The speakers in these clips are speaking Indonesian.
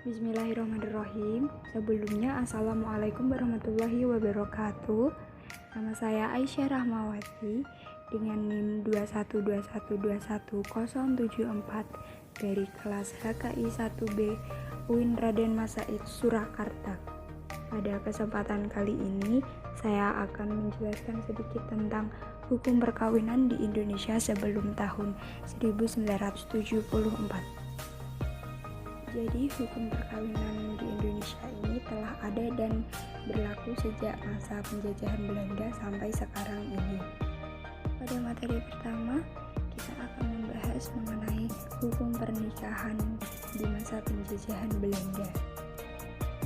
Bismillahirrahmanirrahim. Sebelumnya, Assalamualaikum warahmatullahi wabarakatuh. Nama saya Aisyah Rahmawati dengan NIM 212121074 dari kelas HKI 1B UIN Raden Masaid Surakarta. Pada kesempatan kali ini, saya akan menjelaskan sedikit tentang hukum perkawinan di Indonesia sebelum tahun 1974. Jadi, hukum perkawinan di Indonesia ini telah ada dan berlaku sejak masa penjajahan Belanda sampai sekarang ini. Pada materi pertama, kita akan membahas mengenai hukum pernikahan di masa penjajahan Belanda.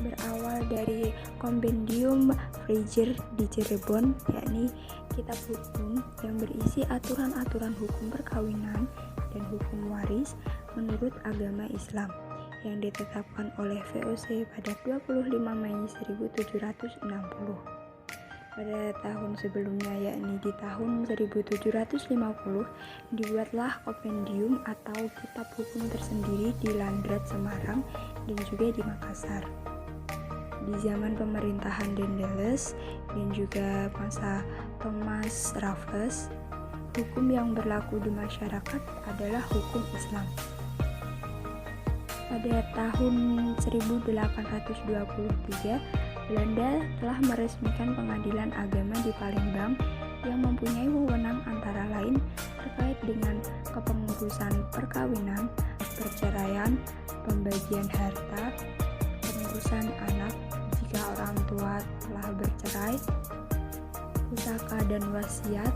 Berawal dari Kompendium Vrije di Cirebon, yakni kitab hukum yang berisi aturan-aturan hukum perkawinan dan hukum waris menurut agama Islam, yang ditetapkan oleh VOC pada 25 Mei 1760. Pada tahun sebelumnya, yakni di tahun 1750, dibuatlah kompendium atau kitab hukum tersendiri di Landrat Semarang dan juga di Makassar. Di zaman pemerintahan Daendels dan juga masa Thomas Raffles, hukum yang berlaku di masyarakat adalah hukum Islam. Pada tahun 1823, Belanda telah meresmikan pengadilan agama di Palembang yang mempunyai wewenang antara lain terkait dengan kepengurusan perkawinan, perceraian, pembagian harta, pengurusan anak jika orang tua telah bercerai, pusaka dan wasiat,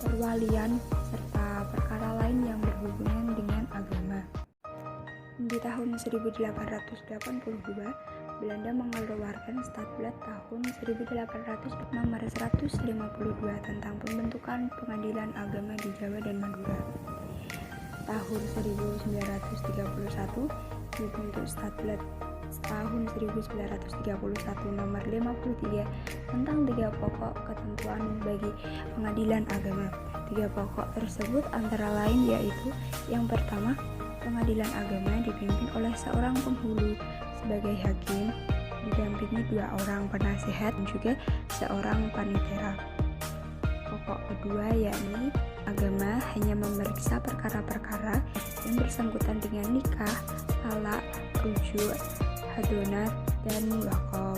perwalian, serta perkara lain yang berhubungan dengan agama. Di tahun 1882, Belanda mengeluarkan Stadblad tahun 1800 nomor 152 tentang pembentukan pengadilan agama di Jawa dan Madura. Tahun 1931 dibentuk Stadblad tahun 1931 nomor 53 tentang 3 pokok ketentuan bagi pengadilan agama. 3 pokok tersebut antara lain yaitu: yang pertama, pengadilan agama dipimpin oleh seorang penghulu sebagai hakim, didampingi 2 orang penasehat dan juga seorang panitera. Pokok kedua yakni agama hanya memeriksa perkara-perkara yang bersangkutan dengan nikah, talak, rujuk, hadonat, dan wakaf.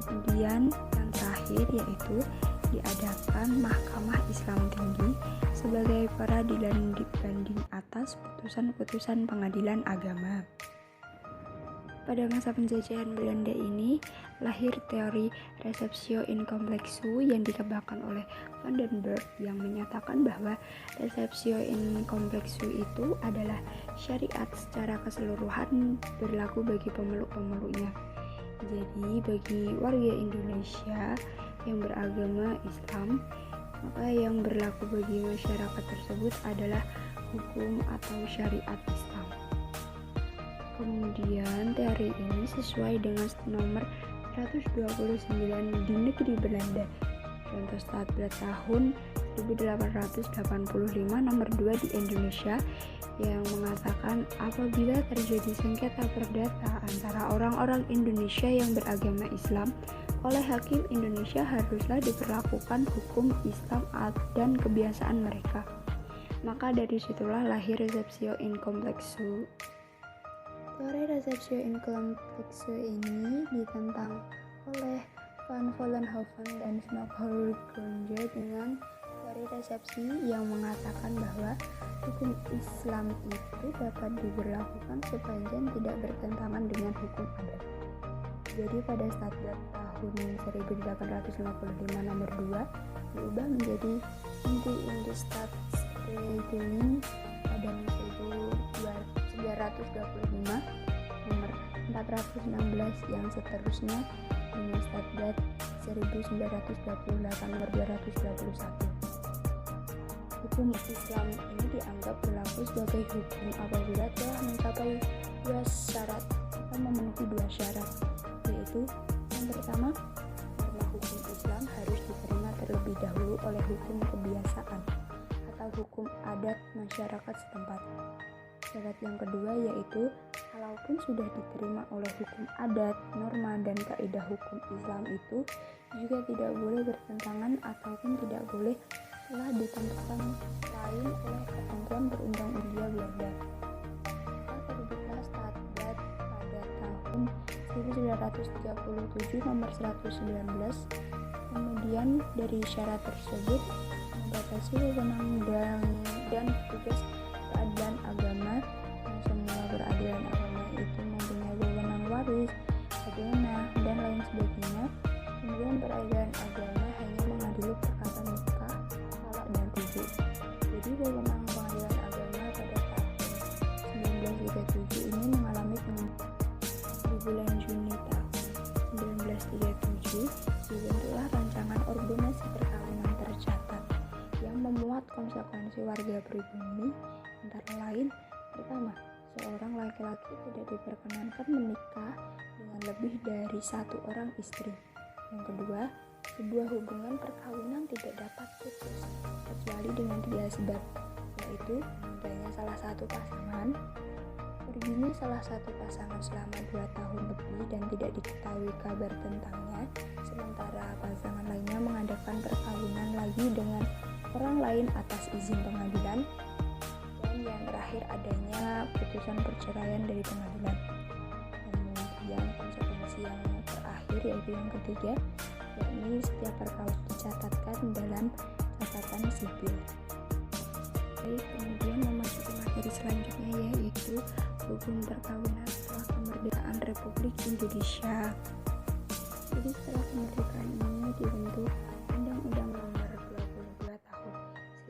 Kemudian yang terakhir yaitu diadakan Mahkamah Islam Tinggi sebagai peradilan banding atas putusan-putusan pengadilan agama. Pada masa penjajahan Belanda ini, lahir teori receptio in complexo yang dikembangkan oleh Van den Berg yang menyatakan bahwa receptio in complexo itu adalah syariat secara keseluruhan berlaku bagi pemeluk-pemeluknya. Jadi, bagi warga Indonesia yang beragama Islam, maka yang berlaku bagi masyarakat tersebut adalah hukum atau syariat Islam. Kemudian teori ini sesuai dengan nomor 129 di negeri Belanda. Contoh Stadblad tahun 1885 nomor 2 di Indonesia yang mengatakan apabila terjadi sengketa perdata antara orang-orang Indonesia yang beragama Islam, oleh hakim Indonesia haruslah diberlakukan hukum Islam dan kebiasaan mereka. Maka dari situlah lahir receptio in complexo. Teori receptio in complexo ini ditentang oleh Van Vollenhoven dan Snoeck-Hurgronje dengan teori resepsi yang mengatakan bahwa hukum Islam itu dapat diberlakukan sepanjang tidak bertentangan dengan hukum adat. Jadi pada Stadblad tahun 1855 nomor 2 diubah menjadi Inti in the Staatsregeling pada 1925 nomor 416 yang seterusnya dengan Stadblad 1928 nomor 221. Hukum Islam ini dianggap berlaku sebagai hukum apabila telah mencapai 2 syarat atau memenuhi 2 syarat, yaitu yang pertama, norma hukum Islam harus diterima terlebih dahulu oleh hukum kebiasaan atau hukum adat masyarakat setempat. Syarat yang kedua yaitu Kalaupun sudah diterima oleh hukum adat, norma, dan kaidah hukum Islam itu juga tidak boleh bertentangan ataupun tidak boleh telah ditentukan lain oleh ketentuan perundang-undangan Belanda. Terbitlah Statbat pada tahun 1937 nomor 119. Kemudian dari syarat tersebut membatasi wewenang dan tugas peradilan agama yang semua peradilan agama itu mempunyai wewenang waris, agama, dan lain sebagainya. Kemudian peradilan agama hanya mengadili perkara nikah, talak, dan rujuk. Jadi wewenang pengadilan agama pada tahun 1937 ini mengalami peningkatan. Di bulan Juni tahun 1937 dibentuklah rancangan ordonansi perkawinan tercatat yang memuat konsekuensi warga pribumi, antara lain: pertama, seorang laki-laki tidak diperkenankan menikah dengan lebih dari satu orang istri. Yang kedua, sebuah hubungan perkawinan tidak dapat putus kecuali dengan 3 sebab, yaitu meninggalnya salah satu pasangan, perginya salah satu pasangan selama 2 tahun lebih dan tidak diketahui kabar tentangnya, sementara pasangan lainnya mengadakan perkawinan lagi dengan orang lain atas izin pengadilan, dan yang terakhir adanya putusan perceraian dari pengadilan. Kemudian konsekuensi yang terakhir yaitu yang ketiga, yakni setiap perkawinan dicatatkan dalam catatan sipil. Baik, kemudian memasuki materi selanjutnya yaitu hukum perkawinan setelah kemerdekaan Republik Indonesia. Jadi setelah kemerdekaan ini dibentuk Undang-Undang Nomor 22 Tahun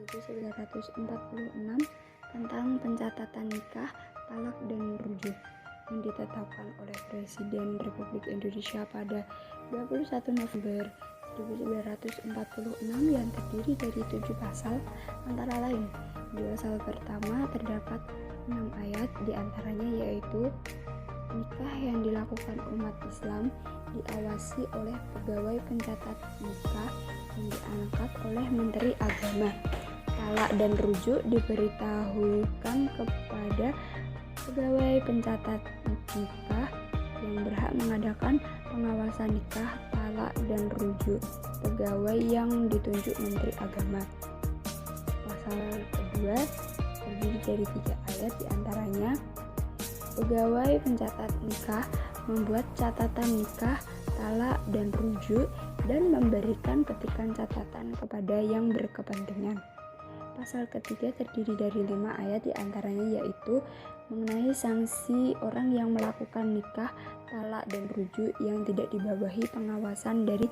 1946 tentang pencatatan nikah, talak, dan rujuk yang ditetapkan oleh Presiden Republik Indonesia pada 21 November 1946 yang terdiri dari 7 pasal, antara lain di pasal pertama terdapat 6 ayat, diantaranya yaitu nikah yang dilakukan umat Islam diawasi oleh pegawai pencatat nikah yang diangkat oleh Menteri Agama. Talak dan rujuk diberitahukan kepada pegawai pencatat nikah yang berhak mengadakan pengawasan nikah, talak, dan rujuk pegawai yang ditunjuk Menteri Agama. Pasal kedua terdiri dari 3 ayat, diantaranya pegawai pencatat nikah membuat catatan nikah, talak, dan rujuk dan memberikan petikan catatan kepada yang berkepentingan. Pasal ketiga terdiri dari 5 ayat, diantaranya yaitu mengenai sanksi orang yang melakukan nikah, talak, dan rujuk yang tidak dibawahi pengawasan dari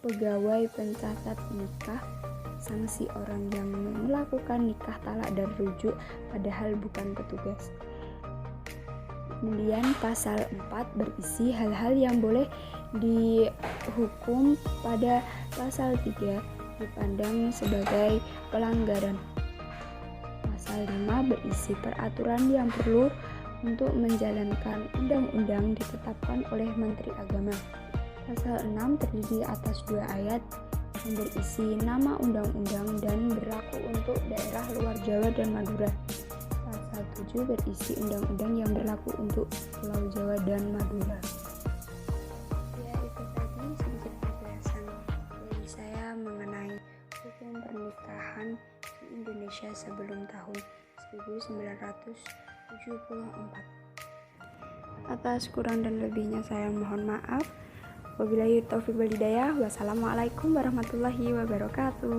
pegawai pencatat nikah, sanksi orang yang melakukan nikah, talak, dan rujuk padahal bukan petugas. Kemudian pasal 4 berisi hal-hal yang boleh dihukum pada pasal 3 dipandang sebagai pelanggaran. Pasal 5 berisi peraturan yang perlu untuk menjalankan undang-undang ditetapkan oleh Menteri Agama. Pasal 6 terdiri atas 2 ayat yang berisi nama undang-undang dan berlaku untuk daerah luar Jawa dan Madura. Pasal 7 berisi undang-undang yang berlaku untuk Pulau Jawa dan Madura. Ya, itu tadi sedikit penjelasan dari saya mengenai hukum pernikahan di Indonesia sebelum tahun 1974. Atas kurang dan lebihnya saya mohon maaf. Wabillahi taufiq wal hidayah. Wassalamualaikum warahmatullahi wabarakatuh.